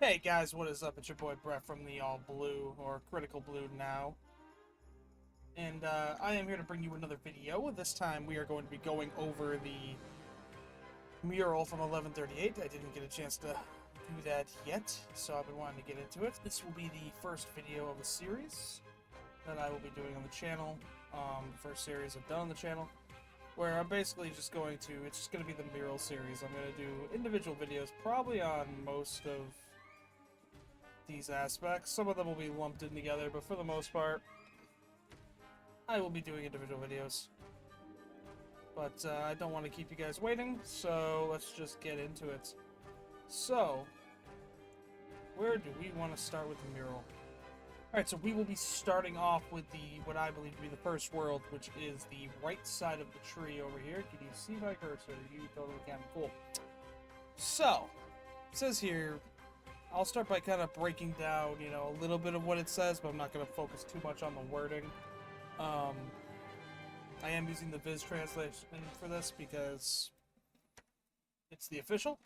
Hey guys, what is up? It's your boy Brett from the All Blue, or Critical Blue now. And I am here to bring you another video. This time we are going to be going over the mural from 1138. I didn't get a chance to do that yet, so I've been wanting to get into it. This will be the first video of a series that I will be doing on the channel. First series I've done on the channel, where I'm basically just going to, it's just going to be the mural series. I'm going to do individual videos, probably on most of these aspects. Some of them will be lumped in together, but for the most part, I will be doing individual videos. But I don't want to keep you guys waiting, so let's just get into it. So, where do we want to start with the mural? Alright, so we will be starting off with what I believe to be the first world, which is the right side of the tree over here. Can you see my cursor? You totally can. Cool. So, it says here, I'll start by kind of breaking down, a little bit of what it says, but I'm not going to focus too much on the wording. I am using the Viz translation for this because it's the official,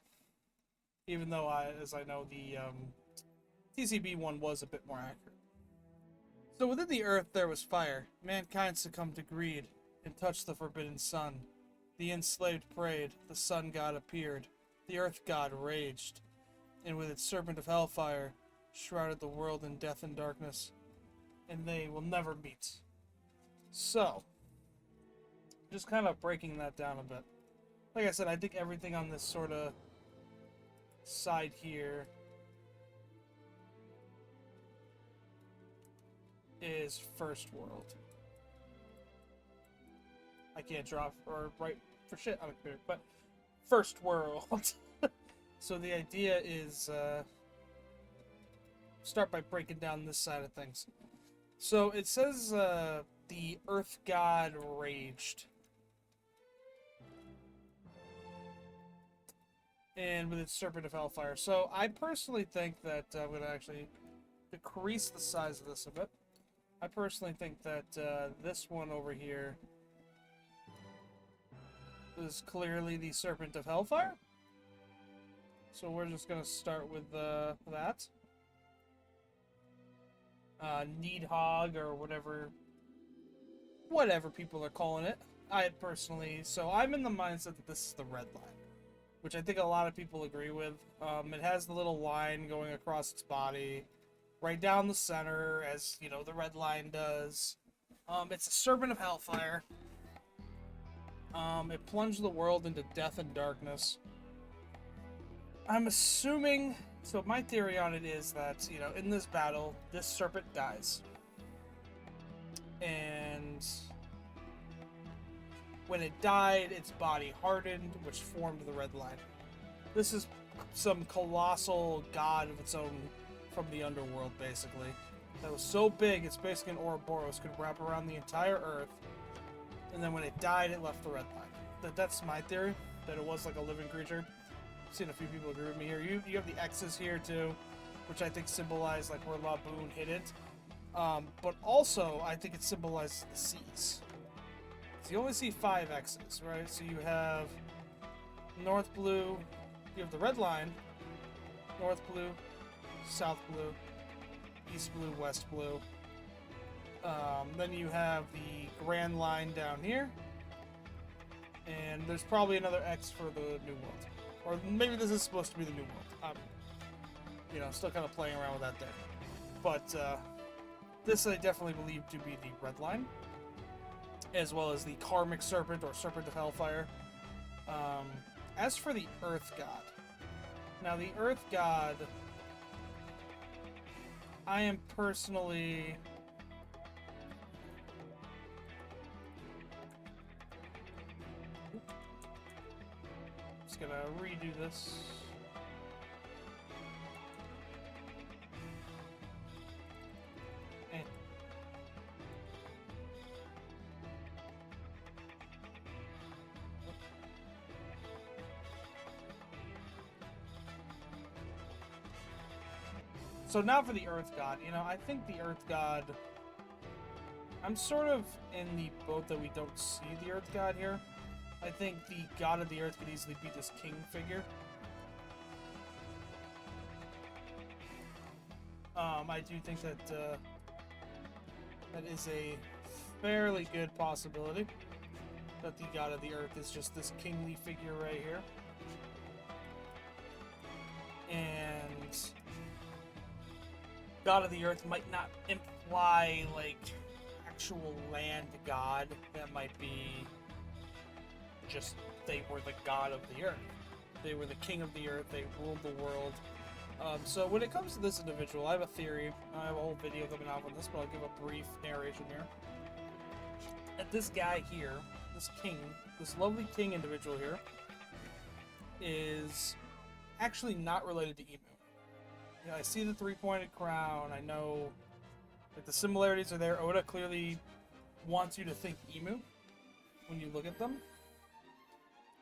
even though, as I know, the TCB one was a bit more accurate. So within the earth there was fire. Mankind succumbed to greed and touched the forbidden sun. The enslaved prayed. The sun god appeared. The earth god raged, and with its serpent of hellfire, shrouded the world in death and darkness, and they will never meet. So, just kind of breaking that down a bit. Like I said, I think everything on this sort of side here is first world. I can't draw or write for shit on a computer, but first world. So the idea is, start by breaking down this side of things. So it says, the earth god raged. And with its serpent of hellfire. So I personally think that, I'm going to actually decrease the size of this a bit. I personally think that, this one over here is clearly the serpent of hellfire. So we're just going to start with that. Needhog, or whatever people are calling it. So I'm in the mindset that this is the red line, which I think a lot of people agree with. It has the little line going across its body, right down the center, as, the red line does. It's a serpent of hellfire. It plunged the world into death and darkness. I'm assuming, so my theory on it is that, in this battle, this serpent dies. And when it died, its body hardened, which formed the red line. This is some colossal god of its own from the underworld, basically. That was so big, it's basically an Ouroboros, could wrap around the entire earth. And then when it died, it left the red line. That's my theory, that it was like a living creature. I've seen a few people agree with me here. You have the X's here too, which I think symbolize like where Laboon hit it. But also, I think it symbolizes the seas. So you only see 5 X's, right? So you have North Blue, you have the red line, North Blue, South Blue, East Blue, West Blue. Then you have the Grand Line down here. And there's probably another X for the New World. Or maybe this is supposed to be the New World. Still kind of playing around with that there. But, this I definitely believe to be the red line, as well as the karmic serpent, or serpent of hellfire. As for the earth god, now the earth god, I am personally just gonna redo this. So now for the Earth God. I think the Earth God, I'm sort of in the boat that we don't see the Earth God here. I think the God of the Earth could easily be this king figure. I do think that that is a fairly good possibility. That the god of the earth is just this kingly figure right here. And god of the earth might not imply, like, actual land god. That might be just they were the god of the earth. They were the king of the earth. They ruled the world. So when it comes to this individual, I have a theory. I have a whole video coming out on this, but I'll give a brief narration here. That this guy here, this king, this lovely king individual here, is actually not related to Emu. Yeah, I see the three-pointed crown. I know that the similarities are there. Oda clearly wants you to think Emu when you look at them.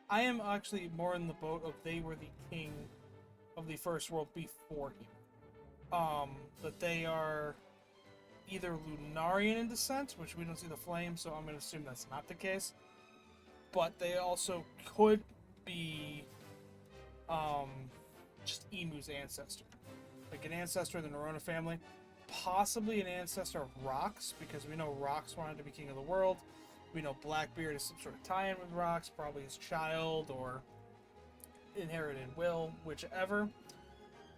I am actually more in the boat of they were the king of the first world before Emu. That they are either Lunarian in descent, which we don't see the flame, so I'm going to assume that's not the case. But they also could be just Emu's ancestor. Like an ancestor of the Nerona family. Possibly an ancestor of Rox, because we know Rox wanted to be king of the world. We know Blackbeard is some sort of tie-in with Rox, probably his child or inherited will, whichever.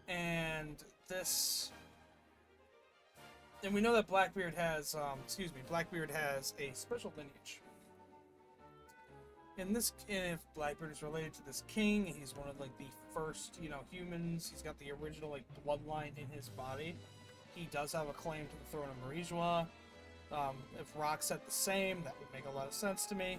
And this... And we know that Blackbeard has, Blackbeard has a special lineage. And if Blackbeard is related to this king, he's one of, like, the first, humans. He's got the original, like, bloodline in his body. He does have a claim to the throne of Marijua. If Rock said the same, that would make a lot of sense to me.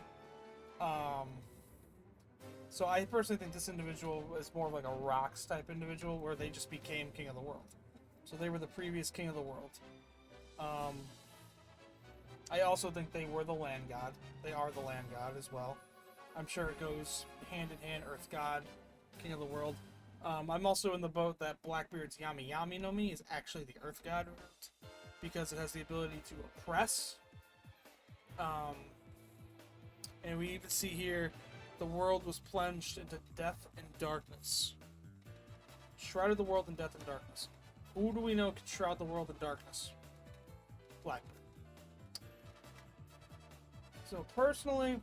So I personally think this individual is more of like a Rocks type individual, where they just became king of the world. So they were the previous king of the world. I also think they were the land god. They are the land god as well. I'm sure it goes hand in hand, earth god, king of the world. I'm also in the boat that Blackbeard's Yami Yami no Mi is actually the earth god root, because it has the ability to oppress. And we even see here, the world was plunged into death and darkness. Shrouded the world in death and darkness. Who do we know can shroud the world in darkness? Blackbeard. So personally,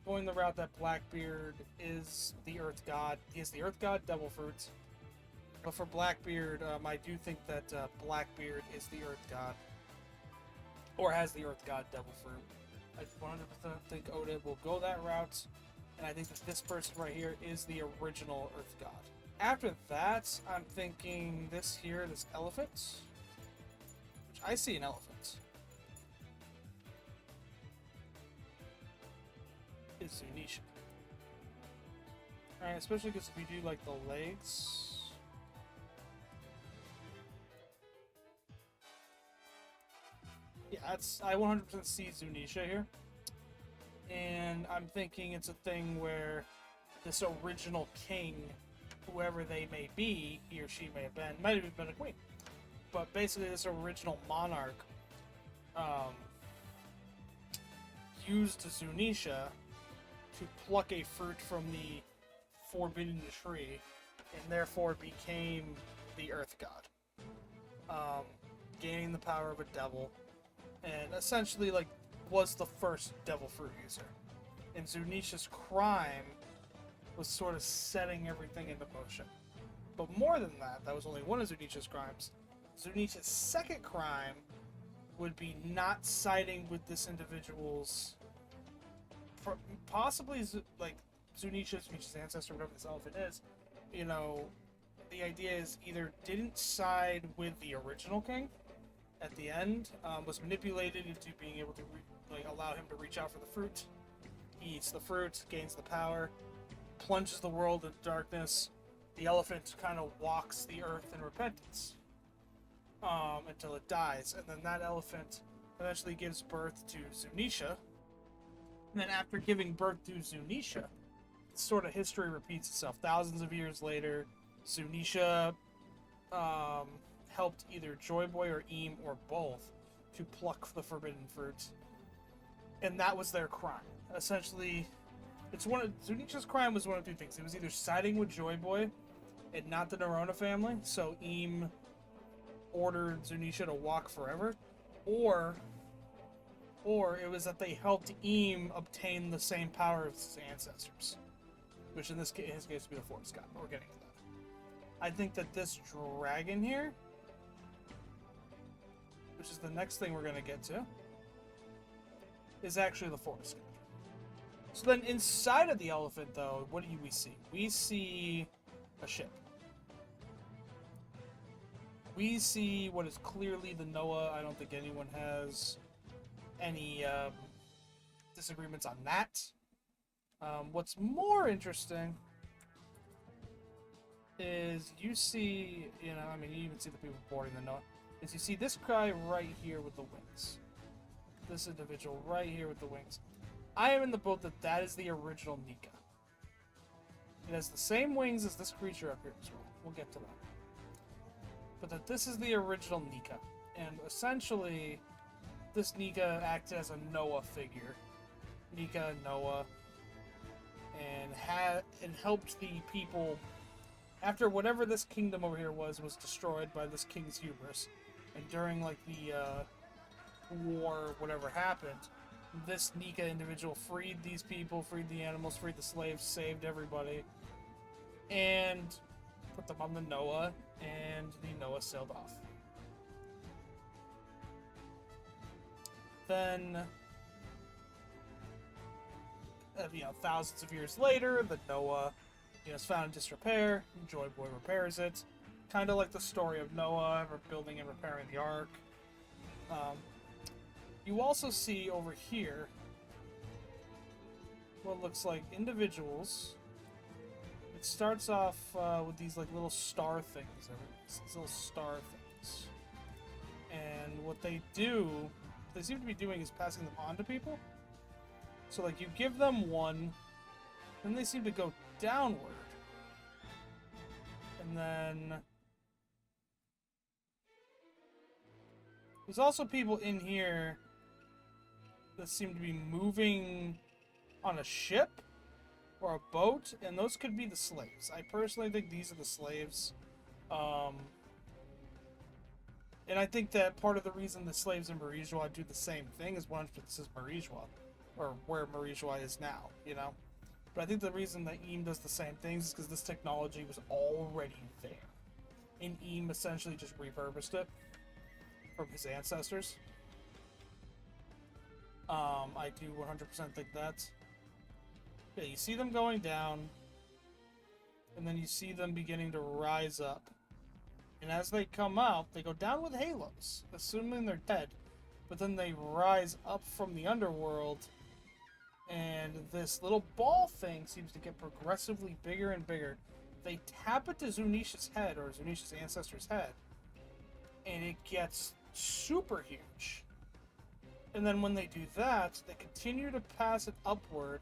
going the route that Blackbeard is the earth god. He is the earth god, devil fruits. But for Blackbeard, I do think that Blackbeard is the earth god. Or has the earth god devil fruit. I 100% think Oda will go that route. And I think that this person right here is the original earth god. After that, I'm thinking this here, this elephant. Which I see an elephant. Is Zunisha. Alright, especially because if we do like the legs. Yeah, I 100% see Zunisha here. And I'm thinking it's a thing where this original king, whoever they may be, he or she may have been, might have even been a queen. But basically this original monarch used Zunisha to pluck a fruit from the forbidden tree, and therefore became the earth god. Gaining the power of a devil, and essentially like was the first devil fruit user. And Zunisha's crime was sort of setting everything into motion. But more than that, that was only one of Zunisha's crimes. Zunisha's second crime would be not siding with this individual's, possibly like Zunisha's ancestor, whatever this elephant is. You know, the idea is either didn't side with the original king at the end, was manipulated into being able to allow him to reach out for the fruit. He eats the fruit, gains the power, plunges the world into darkness. The elephant kind of walks the earth in repentance until it dies, and then that elephant eventually gives birth to Zunisha. And then after giving birth to Zunisha, sort of history repeats itself. Thousands of years later, Zunisha helped either Joy Boy or Eam or both to pluck the forbidden fruit. And that was their crime. Essentially, Zunisha's crime was one of two things. It was either siding with Joy Boy and not the Nerona family, so Eam ordered Zunisha to walk forever, or it was that they helped Eam obtain the same power as his ancestors, which in his case would be the Forest God. But we're getting to that. I think that this dragon here, which is the next thing we're going to get to, is actually the Forest God. So then inside of the elephant, though, what do we see? We see a ship. We see what is clearly the Noah. I don't think anyone has any disagreements on that. What's more interesting is you see, you even see the people boarding the Noah, is you see this guy right here with the wings. This individual right here with the wings. I am in the boat that is the original Nika. It has the same wings as this creature up here as well. We'll get to that. But that this is the original Nika. And essentially, this Nika acted as a Noah figure. Nika, Noah, and helped the people after whatever this kingdom over here was destroyed by this king's hubris. And during like the war, whatever happened, this Nika individual freed these people, freed the animals, freed the slaves, saved everybody, and put them on the Noah, and the Noah sailed off. Then, thousands of years later, the Noah, is found in disrepair. Joy Boy repairs it, kind of like the story of Noah building and repairing the Ark. You also see over here what looks like individuals. It starts off with these like little star things, these little star things, and what they seem to be doing is passing them on to people. So like you give them one, then they seem to go downward, and then there's also people in here that seem to be moving on a ship or a boat, and those could be the slaves. I personally think these are the slaves. And I think that part of the reason the slaves in Marijua do the same thing is one, this is Marijua, or where Marijua is now, But I think the reason that Eam does the same things is because this technology was already there. And Eam essentially just repurposed it from his ancestors. I do 100% think that. Yeah, you see them going down, and then you see them beginning to rise up. And as they come out, they go down with halos, assuming they're dead. But then they rise up from the underworld, and this little ball thing seems to get progressively bigger and bigger. They tap it to Zunisha's head, or Zunisha's ancestor's head, and it gets super huge. And then when they do that, they continue to pass it upward,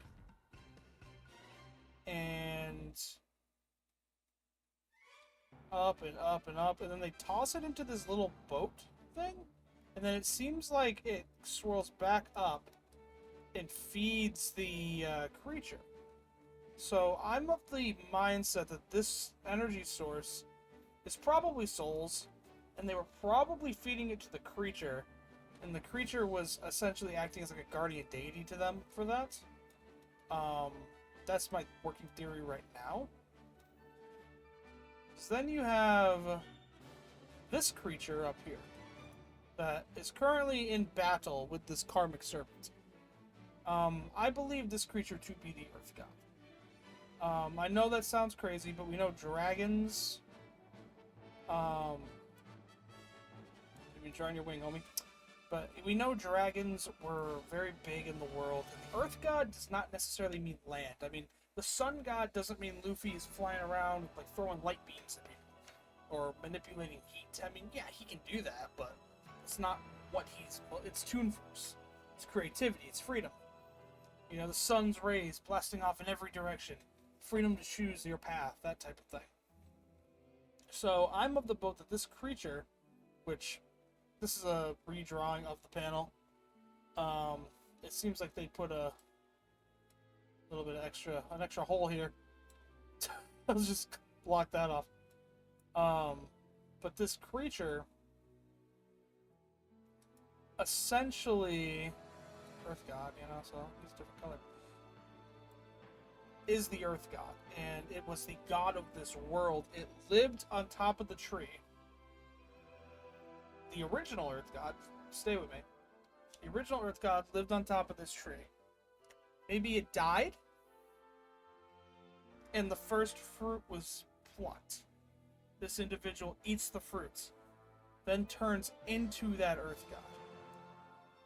and up and up and up, and then they toss it into this little boat thing, and then it seems like it swirls back up and feeds the creature. So I'm of the mindset that this energy source is probably souls, and they were probably feeding it to the creature, and the creature was essentially acting as like a guardian deity to them for that. That's my working theory right now. So then you have this creature up here that is currently in battle with this karmic serpent. I believe this creature to be the Earth God. I know that sounds crazy, but we know dragons. You've been trying your wing, homie. But we know dragons were very big in the world. And the Earth God does not necessarily mean land. I mean, the Sun God doesn't mean Luffy is flying around, like, throwing light beams at people. Or manipulating heat. I mean, yeah, he can do that, but it's not what he's... Well, it's Toon Force. It's creativity. It's freedom. The sun's rays blasting off in every direction. Freedom to choose your path. That type of thing. So, I'm of the boat that this creature, which... This is a redrawing of the panel. It seems like they put a little bit of an extra hole here. Let's just block that off. But this creature essentially Earth God, you know, so he's a different color, is the Earth God, and it was the god of this world. It lived on top of the tree. The original Earth God, stay with me. The original Earth God lived on top of this tree. Maybe it died, and the first fruit was plucked. This individual eats the fruits, then turns into that Earth God,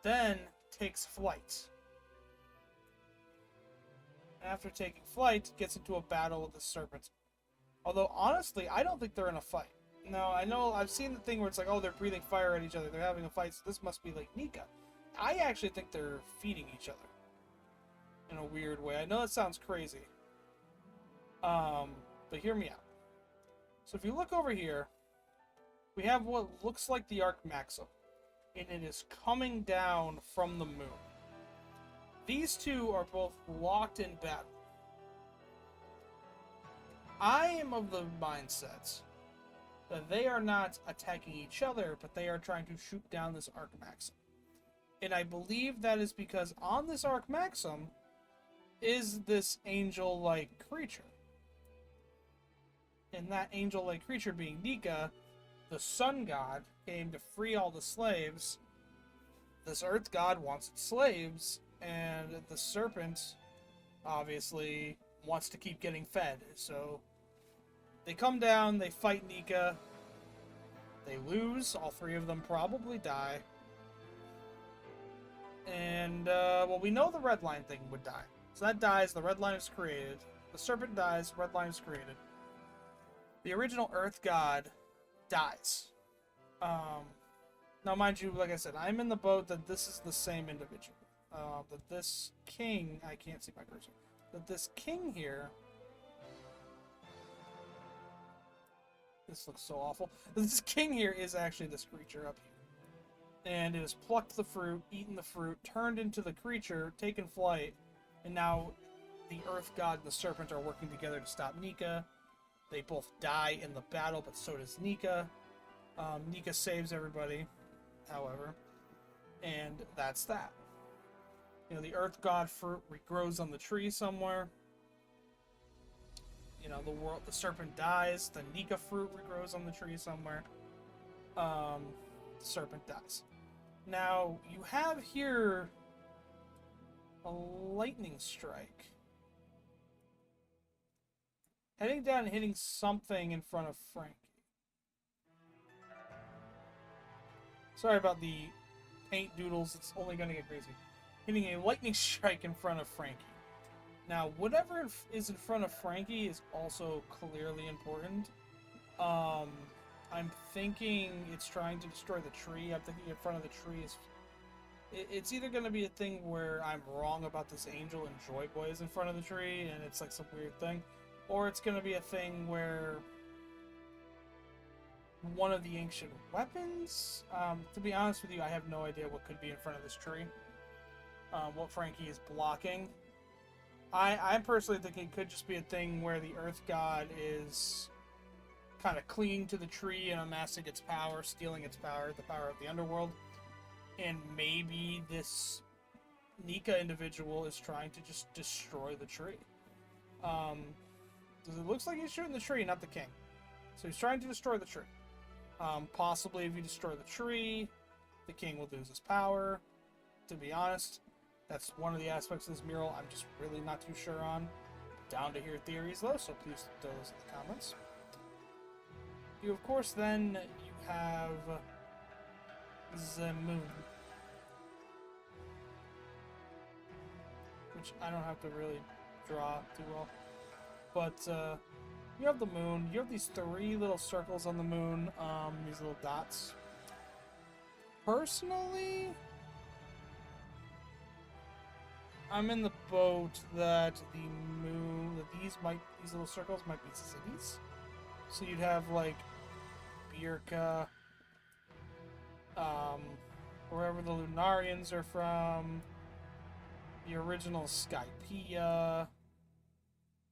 then takes flight. After taking flight, gets into a battle with the serpent. Although, honestly, I don't think they're in a fight. Now, I know I've seen the thing where it's like, oh, they're breathing fire at each other. They're having a fight, so this must be like Nika. I actually think they're feeding each other in a weird way. I know that sounds crazy. But hear me out. So if you look over here, we have what looks like the Arc Maxim, and it is coming down from the moon. These two are both locked in battle. I am of the mindset that they are not attacking each other, but they are trying to shoot down this Arc Maxim. And I believe that is because on this Arc Maxim is this angel-like creature. And that angel-like creature being Nika, the sun god, came to free all the slaves. This Earth god wants its slaves, and the serpent obviously wants to keep getting fed. So they come down, they fight Nika, they lose, all three of them probably die. And, well, we know the red line thing would die. So that dies, the red line is created. The serpent dies, red line is created. The original Earth God dies. Now, mind you, like I said, I'm in the boat that this is the same individual. That this king, I can't see my cursor, that this king here, this looks so awful, this king here is actually this creature up here. And it has plucked the fruit, eaten the fruit, turned into the creature, taken flight, and now the Earth God and the serpent are working together to stop Nika. They both die in the battle, but so does Nika. Nika saves everybody, however, and that's that. You know, the Earth God fruit regrows on the tree somewhere. You know, the serpent dies. The Nika fruit regrows on the tree somewhere. The serpent dies. Now, you have here a lightning strike. Heading down and hitting something in front of Frankie. Sorry about the paint doodles, it's only going to get crazy. Hitting a lightning strike in front of Frankie. Now, whatever is in front of Frankie is also clearly important. I'm thinking it's trying to destroy the tree. I'm thinking in front of the tree is... It's either going to be a thing where I'm wrong about this angel and Joy Boy is in front of the tree and it's like some weird thing. Or it's going to be a thing where one of the ancient weapons... to be honest with you, I have no idea what could be in front of this tree. What Frankie is blocking. I'm personally thinking it could just be a thing where the Earth God is kind of clinging to the tree and amassing its power, stealing its power, the power of the underworld. And maybe this Nika individual is trying to just destroy the tree. Because it looks like he's shooting the tree, not the king. So he's trying to destroy the tree. Possibly if you destroy the tree, the king will lose his power. To be honest, that's one of the aspects of this mural I'm just really not too sure on. Down to hear theories though, so please throw those in the comments. You, of course, then you have the moon. Which I don't have to really draw too well. But, you have the moon. You have these three little circles on the moon, these little dots. Personally, I'm in the boat that the moon, that these little circles might be cities. So you'd have, like, Birka, wherever the Lunarians are from, the original Skypiea,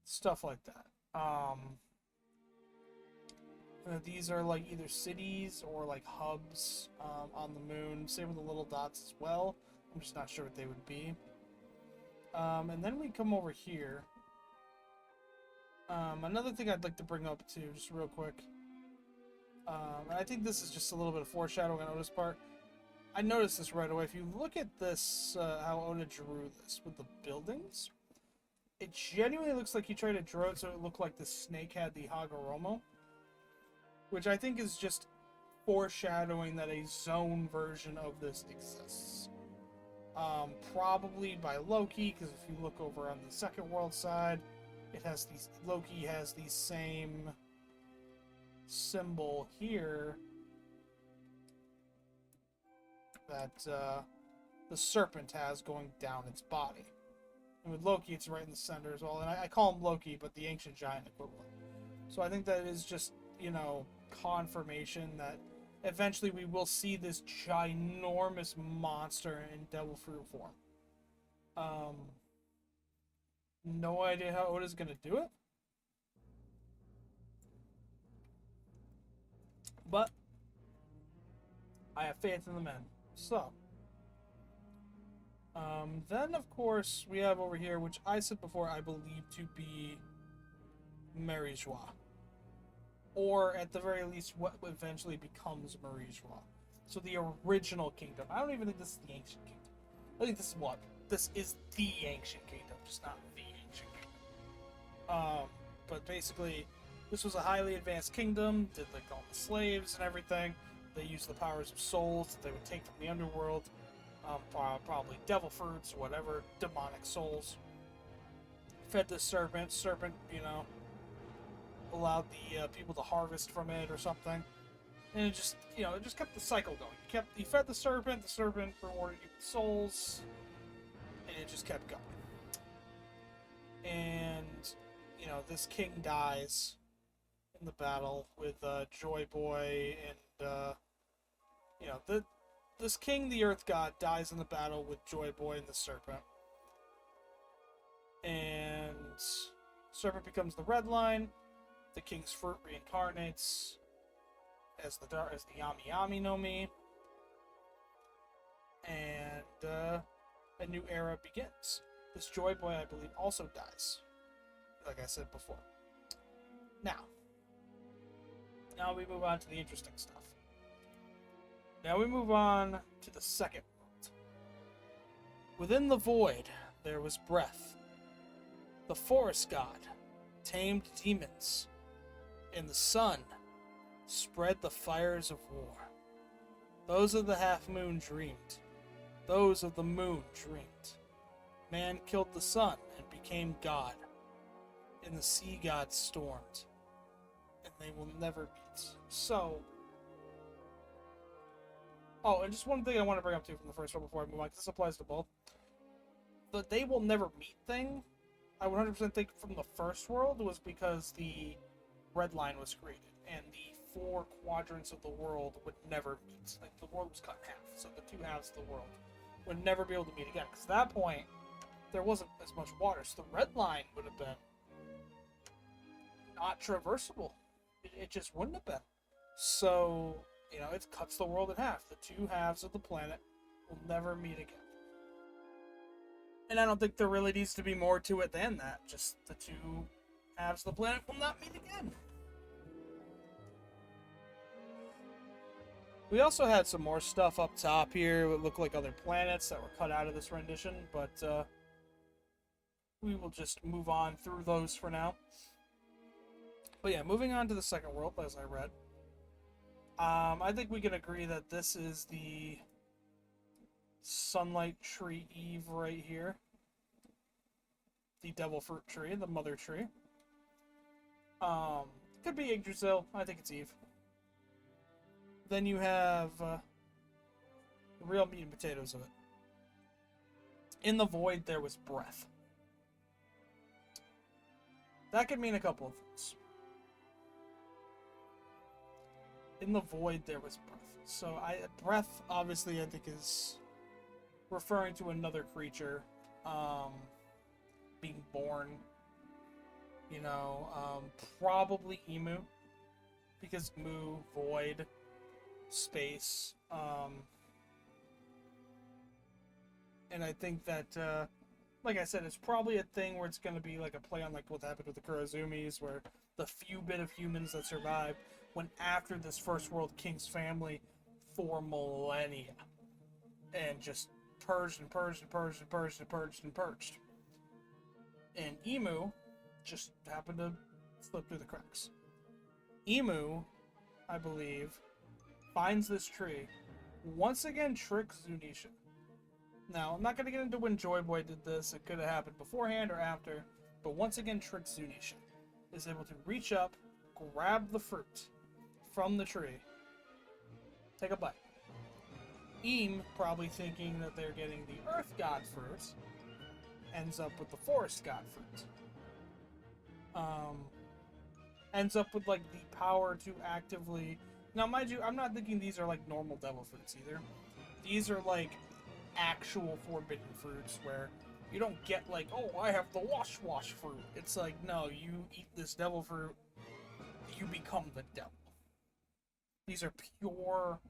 stuff like that. These are like either cities or like hubs on the moon. Same with the little dots as well. I'm just not sure what they would be. And then we come over here. Another thing I'd like to bring up too, just real quick. And I think this is just a little bit of foreshadowing on Oda's part. I noticed this right away. If you look at this, how Oda drew this with the buildings, it genuinely looks like he tried to draw it so it looked like the snake had the Hagoromo, which I think is just foreshadowing that a zone version of this exists. Probably by Loki, because if you look over on the second world side, it has these. Loki has the same symbol here that the serpent has going down its body. And with Loki, it's right in the center as well. And I call him Loki, but the ancient giant equivalent. So I think that is just, you know, confirmation that eventually we will see this ginormous monster in devil fruit form. No idea how Oda's gonna do it. But I have faith in the men. So, then of course we have over here, which I said before I believe to be Mary Joie. Or at the very least what eventually becomes Marie Joie. So the original kingdom. I don't even think this is the ancient kingdom. I think this is what? This is the ancient kingdom, just not the ancient kingdom. But basically, this was a highly advanced kingdom, did like all the slaves and everything. They used the powers of souls that they would take from the underworld. Probably devil fruits, whatever, demonic souls. Fed the serpent. Serpent, you know, allowed the people to harvest from it or something. And it just, you know, it just kept the cycle going. You fed the serpent rewarded you with souls, and it just kept going. And, you know, this king dies in the battle with Joy Boy and, you know, this king, the Earth God, dies in the battle with Joy Boy and the serpent. And serpent becomes the red line. The king's fruit reincarnates as the Yami Yami no Mi. And a new era begins. This Joy Boy, I believe, also dies, like I said before. Now we move on to the interesting stuff. Now we move on to the second world. Within the void, there was breath. The forest god tamed demons, and the sun spread the fires of war. Those of the half-moon dreamed. Those of the moon dreamed. Man killed the sun and became god, and the sea gods stormed, and they will never meet. So, oh, and just one thing I want to bring up too from the first one before I move on, because this applies to both. The they will never meet thing, I 100% think from the first world was because the red line was created, and the 4 quadrants of the world would never meet. Like, the world was cut in half, so the 2 halves of the world would never be able to meet again. Because at that point, there wasn't as much water, so the red line would have been not traversable. It just wouldn't have been. So, you know, it cuts the world in half. The 2 halves of the planet will never meet again. And I don't think there really needs to be more to it than that. Just the 2 halves of the planet will not meet again. We also had some more stuff up top here that looked like other planets that were cut out of this rendition, but we will just move on through those for now. But yeah, moving on to the second world, as I read. I think we can agree that this is the Sunlight Tree Eve right here. The Devil Fruit Tree, the Mother Tree. Could be Yggdrasil. I think it's Eve. Then you have the real meat and potatoes of it. In the void, there was breath. That could mean a couple of things. In the void, there was breath. So, breath, obviously, I think is referring to another creature being born. You know, probably Emu. because Mu, void, space, and I think that, like I said, it's probably a thing where it's going to be like a play on like what happened with the Kurozumis, where the few bit of humans that survived went after this first world king's family for millennia, and just purged and purged and purged and purged and purged and purged. And Emu just happened to slip through the cracks. Emu, I believe, finds this tree, once again tricks Zunisha. Now, I'm not going to get into when Joy Boy did this. It could have happened beforehand or after, but once again tricks Zunisha. Is able to reach up, grab the fruit from the tree, take a bite. Eam, probably thinking that they're getting the Earth God fruit, ends up with the Forest God fruit. Ends up with like the power to actively. Now, mind you, I'm not thinking these are like normal devil fruits either. These are like actual forbidden fruits where you don't get like, oh, I have the wash fruit. It's like, no, you eat this devil fruit, you become the devil. These are pure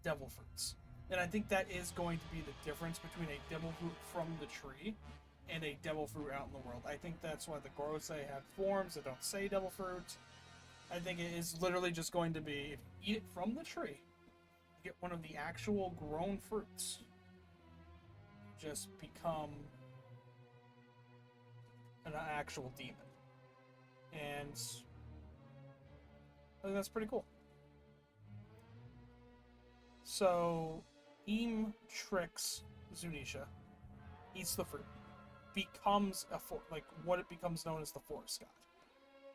devil fruits. And I think that is going to be the difference between a devil fruit from the tree and a devil fruit out in the world. I think that's why the Gorosei have forms that don't say devil fruit. I think it is literally just going to be, if you eat it from the tree, you get one of the actual grown fruits, just become an actual demon. And I think that's pretty cool. So, Eam tricks Zunisha, eats the fruit, becomes what it becomes known as the Forest God.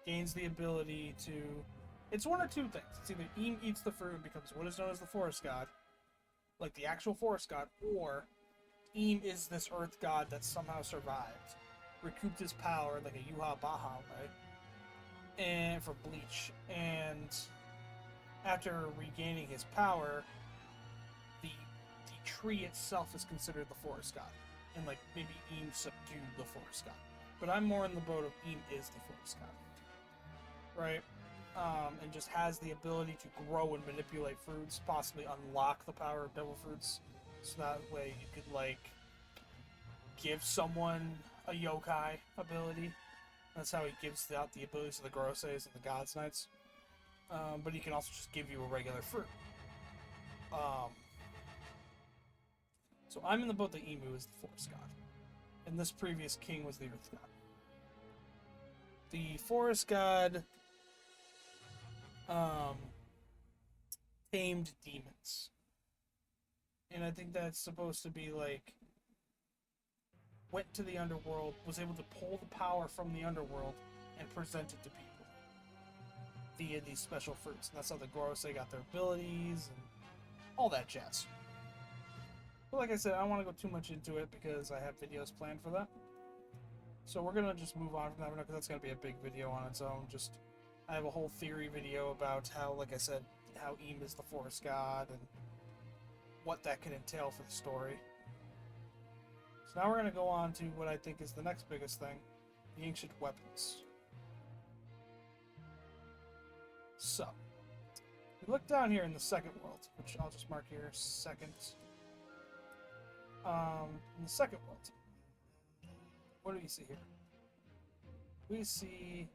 Gains the ability to... It's one or two things. It's either Eam eats the fruit and becomes what is known as the Forest God, like the actual Forest God, or Eam is this Earth God that somehow survived, recouped his power like a Yuha Baha, right? And for Bleach. And after regaining his power, the tree itself is considered the Forest God. And like maybe Eam subdued the Forest God. But I'm more in the boat of Eam is the Forest God. Right? And just has the ability to grow and manipulate fruits, possibly unlock the power of devil fruits. So that way you could like give someone a yokai ability. That's how he gives out the abilities of the Goroseis and the God's Knights. But he can also just give you a regular fruit. So I'm in the boat that Emu is the Forest God. And this previous king was the Earth God. The Forest God tamed demons. And I think that's supposed to be like, went to the underworld, was able to pull the power from the underworld and present it to people via these special fruits. And that's how the Gorosei got their abilities and all that jazz. But like I said, I don't want to go too much into it because I have videos planned for that. So we're going to just move on from that because that's going to be a big video on its own. I have a whole theory video about how, like I said, how Eam is the Forest God and what that can entail for the story. So now we're going to go on to what I think is the next biggest thing, the ancient weapons. So, we look down here in the second world, which I'll just mark here, second. In the second world, what do we see here? We see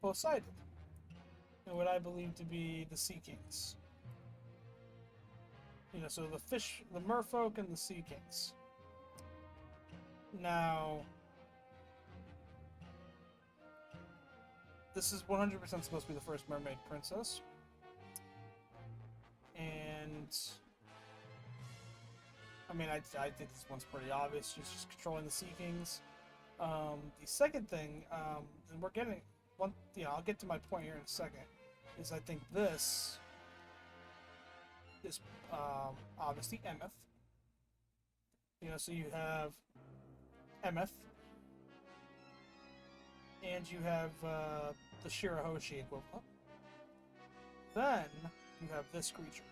Poseidon, and what I believe to be the Sea Kings. So the fish, the merfolk, and the Sea Kings. Now, this is 100% supposed to be the first mermaid princess. And I mean, I think this one's pretty obvious. She's just controlling the Sea Kings. The second thing, and we're getting one. I'll get to my point here in a second. Is I think this is obviously Emeth. So you have Emeth, and you have the Shirahoshi equivalent. Then you have this creature.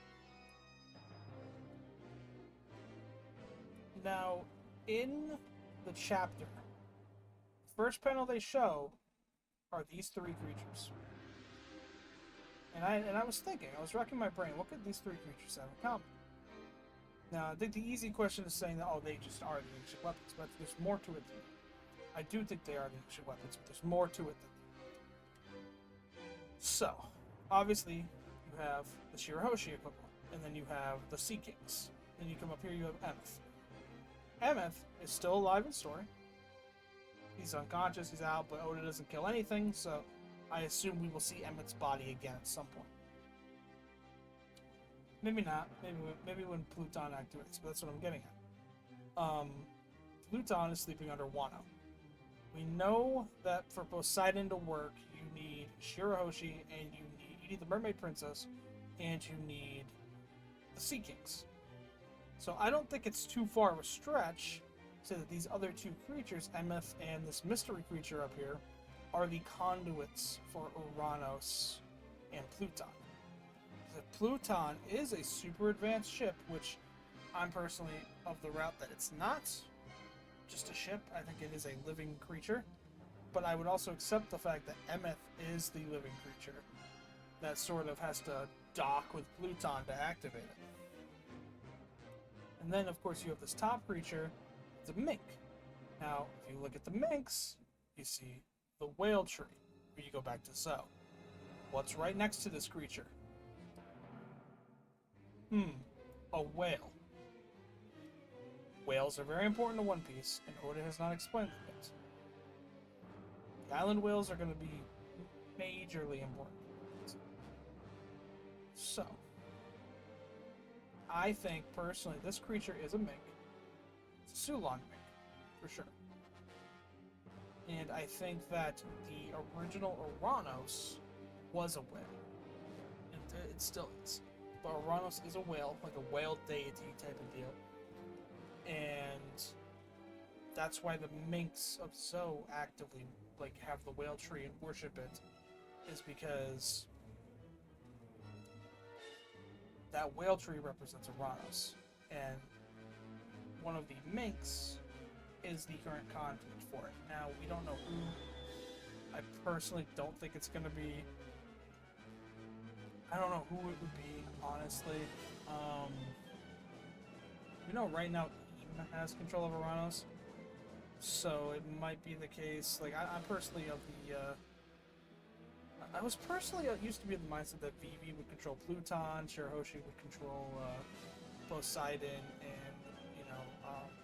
Now, in the chapter, the first panel they show are these three creatures. And I was thinking, I was racking my brain, what could these three creatures have in common? Now, I think the easy question is saying that, oh, they just are the ancient weapons, but there's more to it than that. I do think they are the ancient weapons, but there's more to it than that. So, obviously, you have the Shirahoshi equivalent, and then you have the Sea Kings. Then you come up here, you have Emeth. Emeth is still alive in story. He's unconscious, he's out, but Oda doesn't kill anything, so I assume we will see Emmeth's body again at some point. Maybe not. Maybe when Pluton activates, but that's what I'm getting at. Pluton is sleeping under Wano. We know that for Poseidon to work, you need Shirahoshi, and you need the Mermaid Princess, and you need the Sea Kings. So I don't think it's too far of a stretch to say that these other two creatures, Emeth and this mystery creature up here, are the conduits for Uranus and Pluton. Pluton is a super advanced ship, which I'm personally of the route that it's not just a ship. I think it is a living creature. But I would also accept the fact that Emeth is the living creature that sort of has to dock with Pluton to activate it. And then, of course, you have this top creature. It's a mink. Now, if you look at the minks, you see the whale tree. Where you go back to Zoe. What's right next to this creature? A whale. Whales are very important to One Piece, and Oda has not explained them yet. The island whales are going to be majorly important. So, I think, personally, this creature is a mink. It's a Sulon mink, for sure. And I think that the original Uranus was a whale. And it still is. But Uranus is a whale, like a whale deity type of deal. And that's why the minks of Zoe actively have the whale tree and worship it, is because that whale tree represents Uranus. And one of the minks is the current conduit for it. Now, we don't know who. I personally don't think it's going to be... I don't know who it would be, honestly. We know right now Ina has control of Uranus, so it might be the case. I'm personally of the... I was personally used to be in the mindset that Vivi would control Pluton, Shirahoshi would control Poseidon, and,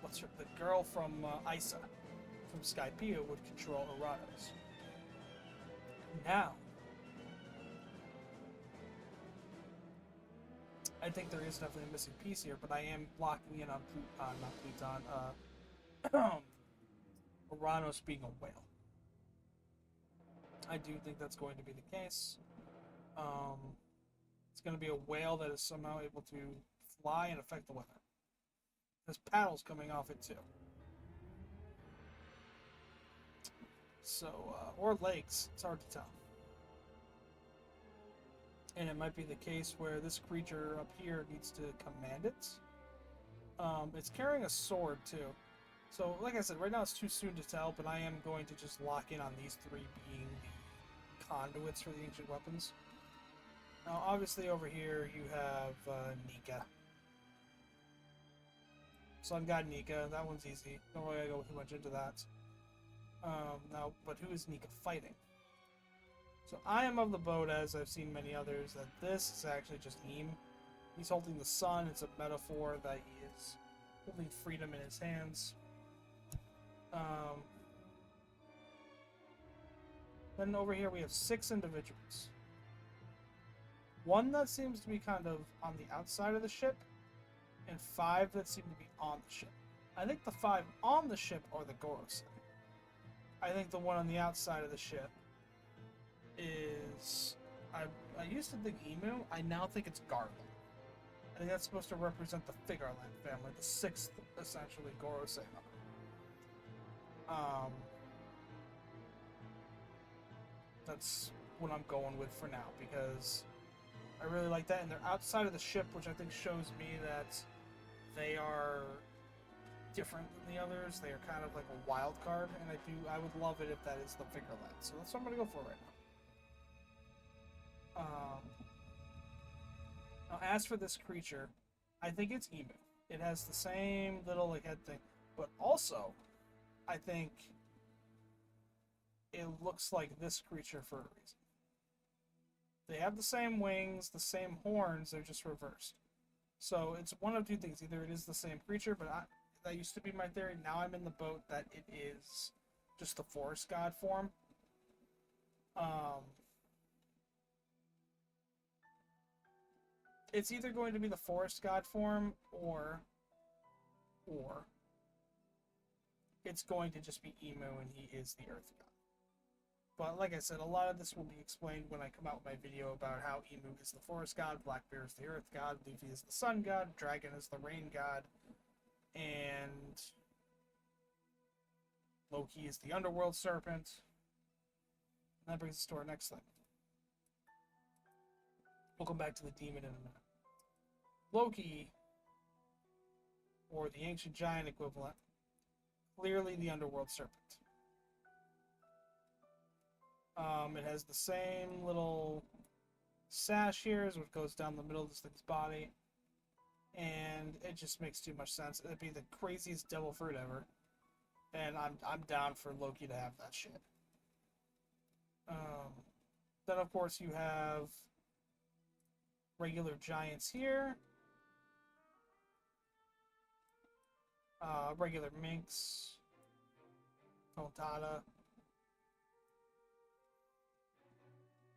what's her... the girl from Isa, from Skypiea, would control Uranus. Now, I think there is definitely a missing piece here, but I am locking in on Uranus being a whale. I do think that's going to be the case. It's going to be a whale that is somehow able to fly and affect the weather. There's paddles coming off it too. So, or legs, it's hard to tell. And it might be the case where this creature up here needs to command it. It's carrying a sword, too. So, like I said, right now it's too soon to tell, but I am going to just lock in on these three being the conduits for the ancient weapons. Now, obviously, over here you have Nika. Sun God Nika, that one's easy. Don't really go too much into that. Now, but who is Nika fighting? So I am of the boat, as I've seen many others, that this is actually just Eam. He's holding the sun. It's a metaphor that he is holding freedom in his hands. Then over here we have 6 individuals. One that seems to be kind of on the outside of the ship, and 5 that seem to be on the ship. I think the 5 on the ship are the Gorosei. I think the one on the outside of the ship is... I used to think Emu. I now think it's Garland. I think that's supposed to represent the Figarland family, the 6th, essentially, Gorosei member. That's what I'm going with for now, because I really like that. And they're outside of the ship, which I think shows me that they are different than the others. They are kind of like a wild card, and I would love it if that is the Figarland. So that's what I'm going to go for right now. Now, as for this creature, I think it's emu. It has the same little like head thing, but also, I think it looks like this creature for a reason. They have the same wings, the same horns, they're just reversed. So it's one of two things. Either it is the same creature, but that used to be my theory. Now I'm in the boat that it is just the forest god form. It's either going to be the forest god form or it's going to just be emu and he is the earth god. But like I said, a lot of this will be explained when I come out with my video about how emu is the forest god, Blackbear is the earth god, Luffy is the sun god, Dragon is the rain god, and Loki is the underworld serpent. And that brings us to our next thing. We'll come back to the demon in a minute. Loki, or the ancient giant equivalent, clearly the underworld serpent. It has the same little sash here as what goes down the middle of this thing's body, and it just makes too much sense. It'd be the craziest devil fruit ever, and I'm down for Loki to have that shit. Then of course you have regular giants here. Regular minks. Tontata.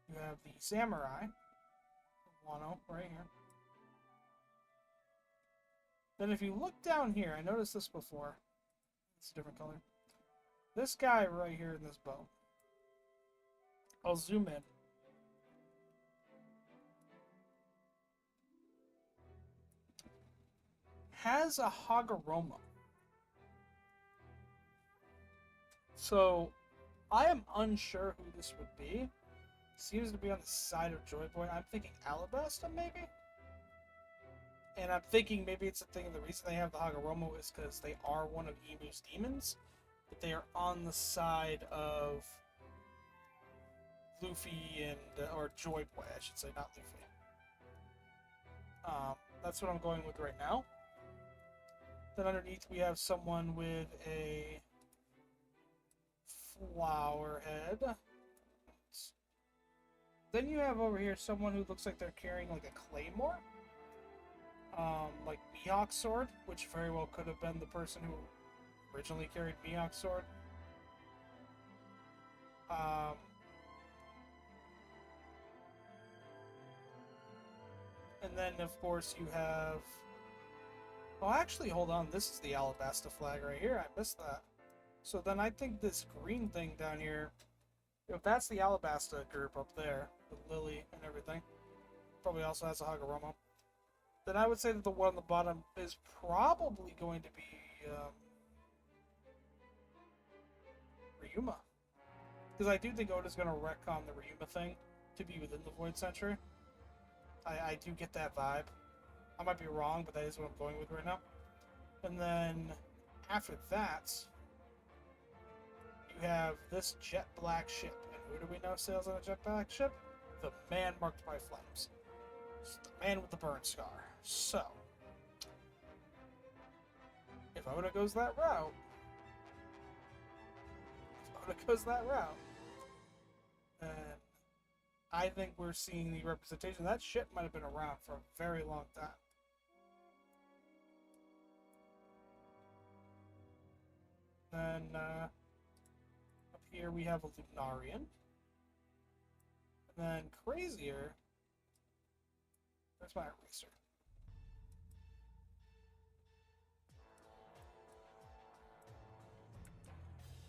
You have the samurai. Wano, right here. Then if you look down here, I noticed this before. It's a different color. This guy right here in this boat. I'll zoom in. Has a Hagoromo. So, I am unsure who this would be. Seems to be on the side of Joy Boy. I'm thinking Alabasta, maybe? And I'm thinking maybe it's a thing, the reason they have the Hagoromo is because they are one of Emu's demons, but they are on the side of Luffy and, or Joy Boy, I should say, not Luffy. That's what I'm going with right now. Then underneath we have someone with a flower head. Then you have over here someone who looks like they're carrying like a claymore. Like Mihawk's sword, which very well could have been the person who originally carried Mihawk's sword. And then, of course, you have... Oh, actually, hold on. This is the Alabasta flag right here. I missed that. So then I think this green thing down here, if that's the Alabasta group up there, with Lily and everything, probably also has a Hagoromo, then I would say that the one on the bottom is probably going to be Ryuma. Because I do think Oda's going to retcon the Ryuma thing to be within the Void Century. I do get that vibe. I might be wrong, but that is what I'm going with right now. And then, after that, you have this jet black ship. And who do we know sails on a jet black ship? The man marked by flames. It's the man with the burn scar. So, if Oda goes that route, then I think we're seeing the representation. That ship might have been around for a very long time. Then, up here we have a Lunarian. And then, crazier... Where's my eraser?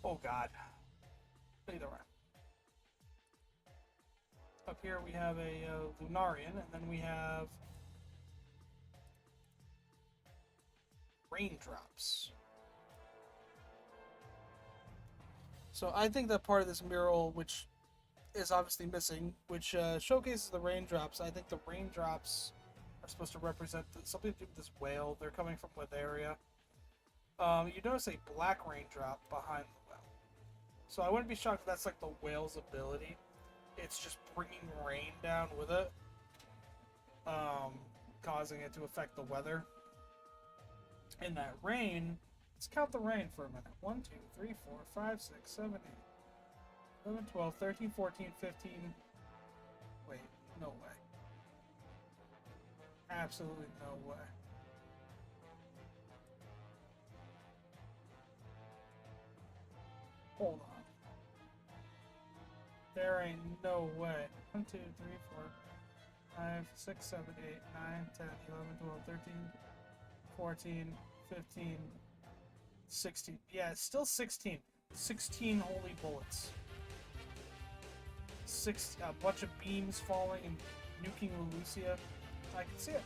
Oh, God. Either way. Up here we have a Lunarian, and then we have raindrops. So I think that part of this mural, which is obviously missing, which showcases the raindrops, I think the raindrops are supposed to represent something to do with this whale. They're coming from what area? You notice a black raindrop behind the whale. So I wouldn't be shocked if that's like the whale's ability. It's just bringing rain down with it. causing it to affect the weather. And that rain, let's count the rain for a minute. 1, 2, 3, 4, 5, 6, 7, 8, 11, 12, 13, 14, 15. Wait, no way. Absolutely no way. Hold on. There ain't no way. 1, 2, 3, 4, 5, 6, 7, 8, 9, 10, 11, 12, 13, 14, 15, 16. Yeah, it's still 16. 16 holy bullets. A bunch of beams falling and nuking Lucia. I can see it.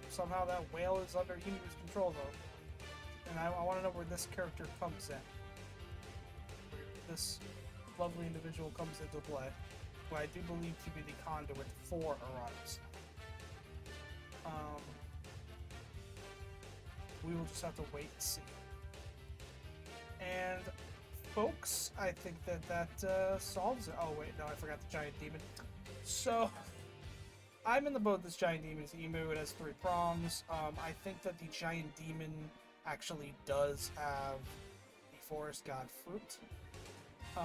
Somehow that whale is under Emu's control, though. And I want to know where this character comes in. Where this lovely individual comes into play. Who I do believe to be the conduit for Arise. We will just have to wait and see. And, folks, I think that solves it. Oh, wait, no, I forgot the giant demon. So, I'm in the boat this giant demon is Emu. It has 3 prongs. I think that the giant demon actually does have the forest god fruit. The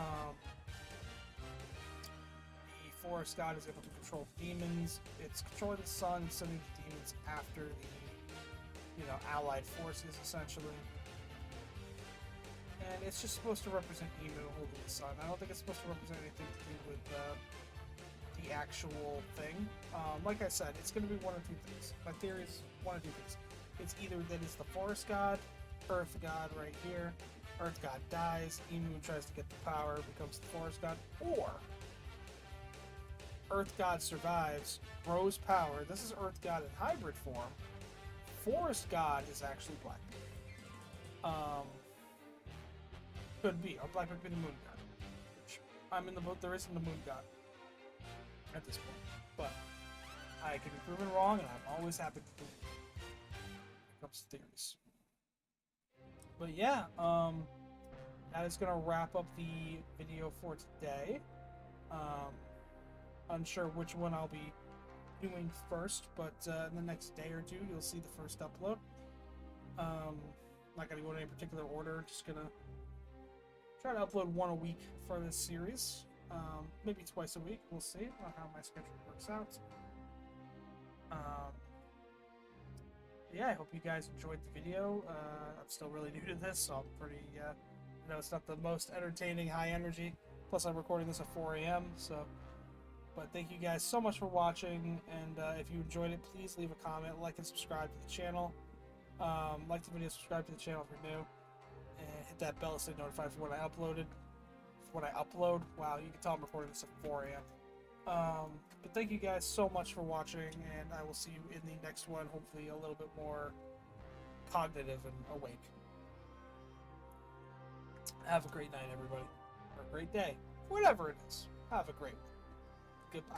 forest god is able to control demons. It's controlling the sun and sending the demons after the, allied forces, essentially. And it's just supposed to represent Emu holding the sun. I don't think it's supposed to represent anything to do with the actual thing. Like I said, it's going to be one or two things. My theory is one or two things. It's either that it's the forest god, earth god right here, earth god dies, Emu tries to get the power, becomes the forest god, or earth god survives, grows power. This is earth god in hybrid form. Forest god is actually Blackbeard. Could be, or Blackbeard could be the moon god. Which I'm in the boat. There isn't a moon god at this point, but I can be proven wrong, and I'm always happy to prove it when it comes to theories. But yeah, that is gonna wrap up the video for today. Unsure which one I'll be doing first, but in the next day or two, you'll see the first upload. Not gonna go in any particular order. Just gonna try to upload one a week for this series. Maybe twice a week. We'll see how my schedule works out. Yeah, I hope you guys enjoyed the video. I'm still really new to this, so I'm pretty, it's not the most entertaining, high energy. Plus, I'm recording this at 4 a.m., so. But thank you guys so much for watching, and if you enjoyed it, please leave a comment, like, and subscribe to the channel. Like the video, subscribe to the channel if you're new, and hit that bell to stay notified for when I upload. Wow, you can tell I'm recording this at 4 a.m. But thank you guys so much for watching, and I will see you in the next one, hopefully a little bit more cognitive and awake. Have a great night, everybody. Or a great day. Whatever it is. Have a great one. Goodbye.